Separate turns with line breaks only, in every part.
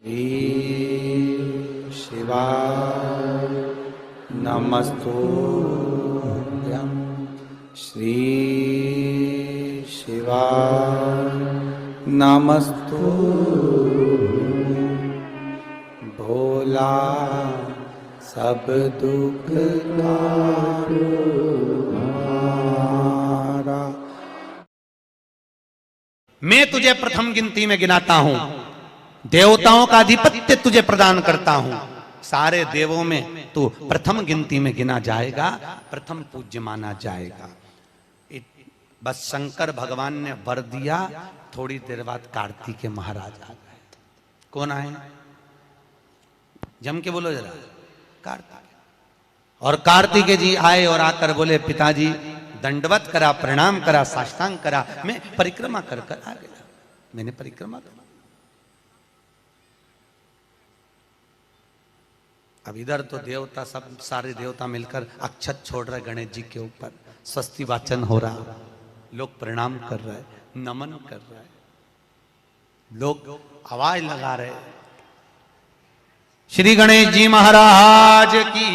श्री शिवाय नमस्तुभ्यं। श्री शिवाय नमस्तुभ्यं। भोला सब दुख तारा।
मैं तुझे प्रथम गिनती में गिनाता हूं, देवताओं का आधिपत्य तुझे प्रदान करता हूं। सारे देवों में तू प्रथम गिनती में गिना जाएगा, प्रथम पूज्य माना जाएगा। बस शंकर भगवान ने वर दिया, थोड़ी देर बाद कार्तिकेय महाराज आ गए। कौन आए? जम के बोलो जरा। कार्तिकेय। और कार्तिकेय जी आए और आकर बोले, पिताजी दंडवत करा, प्रणाम करा, साष्टांग करा, मैं परिक्रमा कर कर आ गया। मैंने परिक्रमा करा। अब इधर तो देवता सब सारे देवता मिलकर अक्षत छोड़ रहे गणेश जी के ऊपर, स्वस्ति वाचन हो रहा, लोग प्रणाम कर रहे, नमन कर रहे, लोग आवाज लगा रहे, श्री गणेश जी महाराज की।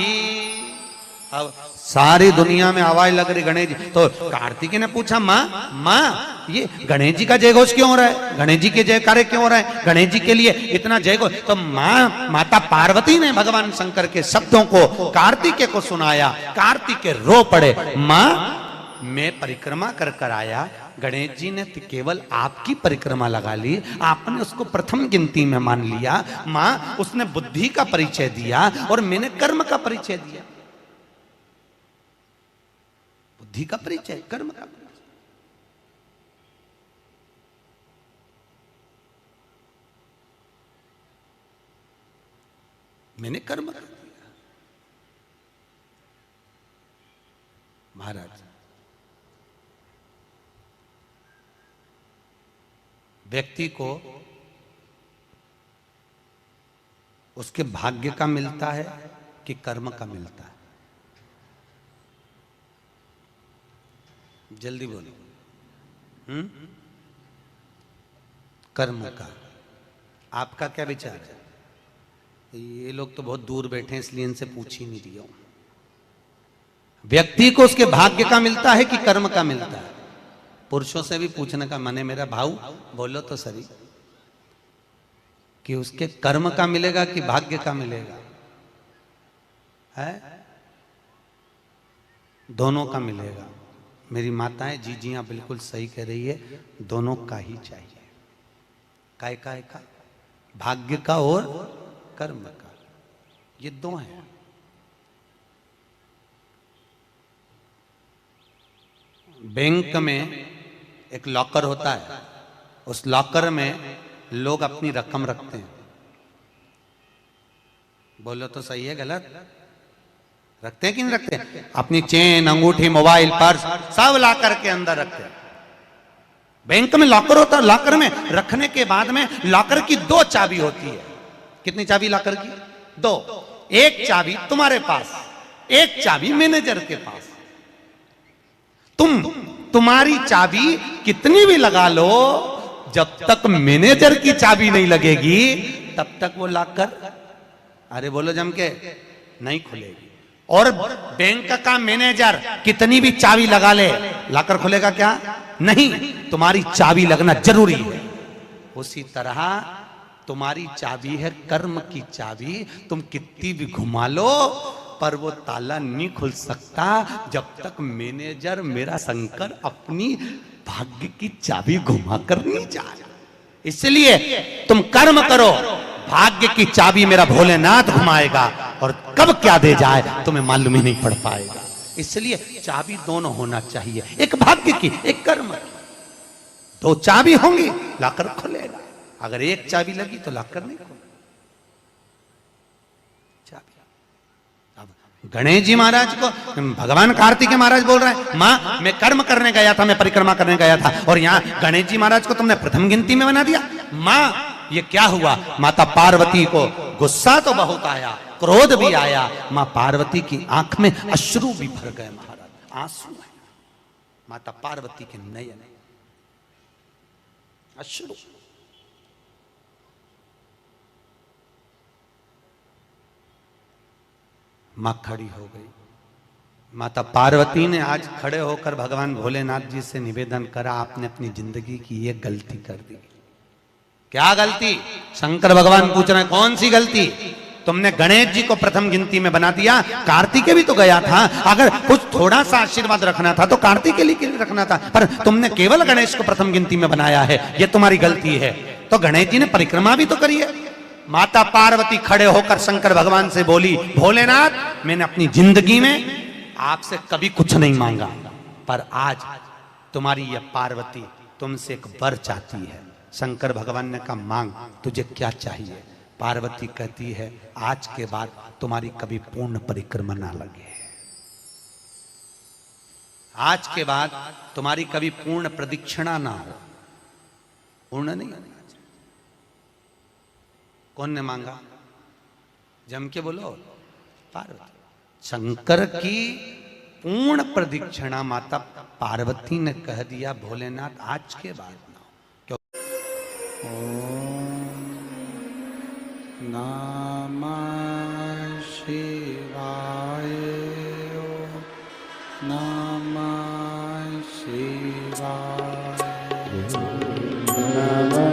अब सारी दुनिया में आवाज लग रही गणेश जी। तो कार्तिकेय ने पूछा, माँ ये गणेश जी का जय घोष क्यों हो रहा है? गणेश जी के जयकारे क्यों हो रहे हैं? गणेश जी के लिए इतना जय घोष? तो माता पार्वती ने भगवान शंकर के शब्दों को कार्तिकेय को सुनाया। कार्तिकेय रो पड़े, माँ मैं परिक्रमा कर कर आया, गणेश जी ने केवल आपकी परिक्रमा लगा ली, आपने उसको प्रथम गिनती में मान लिया। माँ उसने बुद्धि का परिचय दिया और मैंने कर्म का परिचय दिया। बुद्धि का परिचय, कर्म का परिचय। मैंने कर्म कर दिया। महाराज, व्यक्ति को उसके भाग्य का मिलता है कि कर्म का मिलता है? जल्दी बोलो। कर्म का। आपका क्या विचार है? ये लोग तो बहुत दूर बैठे हैं, इसलिए इनसे पूछ ही नहीं रही हूं। व्यक्ति को उसके भाग्य का मिलता है कि कर्म का मिलता है? पुरुषों से भी पूछने का मन है मेरा, भाऊ बोलो तो सही, कि उसके कर्म का मिलेगा कि भाग्य का मिलेगा? है दोनों का मिलेगा। मेरी माताएं जीजियां बिल्कुल सही कह रही है, दोनों का ही चाहिए। काय का भाग्य का और कर्म का, ये दो हैं। बैंक में एक लॉकर होता है, उस लॉकर में लोग अपनी रकम रखते हैं। बोलो तो सही है गलत? रखते हैं कि नहीं रखते? अपनी चेन, अंगूठी, मोबाइल, पर्स सब लॉकर के अंदर रखते हैं। बैंक में लॉकर होता है, लॉकर में रखने के बाद में लॉकर की दो चाबी होती है। कितनी चाबी लॉकर की? दो। एक चाबी तुम्हारे पास, एक चाबी मैनेजर के पास। तुम्हारी चाबी कितनी भी लगा लो, जब तक मैनेजर की चाबी नहीं लगेगी तब तक वो लॉकर, अरे बोलो जम के, नहीं खुलेगी। और बैंक का मैनेजर कितनी भी चाबी लगा ले, लॉकर खुलेगा क्या? नहीं, तुम्हारी चाबी लगना जरूरी है। उसी तरह तुम्हारी चाबी है कर्म की चाबी, तुम कितनी भी घुमा लो पर वो ताला नहीं खुल सकता जब तक मैनेजर मेरा शंकर अपनी भाग्य की चाबी घुमा कर नहीं जाए। इसलिए तुम कर्म करो, भाग्य की चाबी मेरा भोलेनाथ घुमाएगा, और कब क्या दे जाए तुम्हें मालूम ही नहीं पड़ पाएगा। इसलिए चाबी दोनों होना चाहिए, एक भाग्य की, एक कर्म की। दो चाबी होंगी, लॉकर खुलेगा। अगर एक चाबी लगी तो लॉकर नहीं खुलेगा। गणेश जी महाराज को भगवान कार्तिकेय महाराज बोल रहे हैं, माँ मैं कर्म करने गया था, मैं परिक्रमा करने गया था, और यहाँ गणेश जी महाराज को तुमने प्रथम गिनती में बना दिया। माँ ये क्या हुआ? माता पार्वती को गुस्सा तो बहुत आया, क्रोध भी आया। माँ पार्वती की आंख में अश्रु भी भर गए महाराज, आंसू है माता पार्वती के नयन, अश्रु। मां खड़ी हो गई। माता पार्वती ने आज खड़े होकर भगवान भोलेनाथ जी से निवेदन करा, आपने अपनी जिंदगी की ये गलती कर दी। क्या गलती? शंकर भगवान पूछ रहे हैं, कौन सी गलती? तुमने गणेश जी को प्रथम गिनती में बना दिया, कार्तिकेय भी तो गया था। अगर कुछ थोड़ा सा आशीर्वाद रखना था तो कार्तिकेय के लिए रखना था, पर तुमने केवल गणेश को प्रथम गिनती में बनाया है, ये तुम्हारी गलती है। तो गणेश जी ने परिक्रमा भी तो करी है। माता पार्वती खड़े होकर शंकर भगवान से बोली, भोलेनाथ, मैंने अपनी जिंदगी में आपसे कभी कुछ नहीं मांगा, पर आज तुम्हारी यह पार्वती तुमसे एक वर चाहती है। शंकर भगवान ने कहा, मांग, तुझे क्या चाहिए? पार्वती कहती है, आज के बाद तुम्हारी कभी पूर्ण परिक्रमा ना लगे, आज के बाद तुम्हारी कभी पूर्ण प्रदक्षिणा ना हो, पूर्ण नहीं होना चाहिए। कौन ने मांगा? जम के बोलो, पार्वती। शंकर की पूर्ण प्रदक्षिणा माता पार्वती ने कह दिया, भोलेनाथ आज के बाद ना हो।
ओम नमः शिवाय। ओम नमः शिवाय। नमः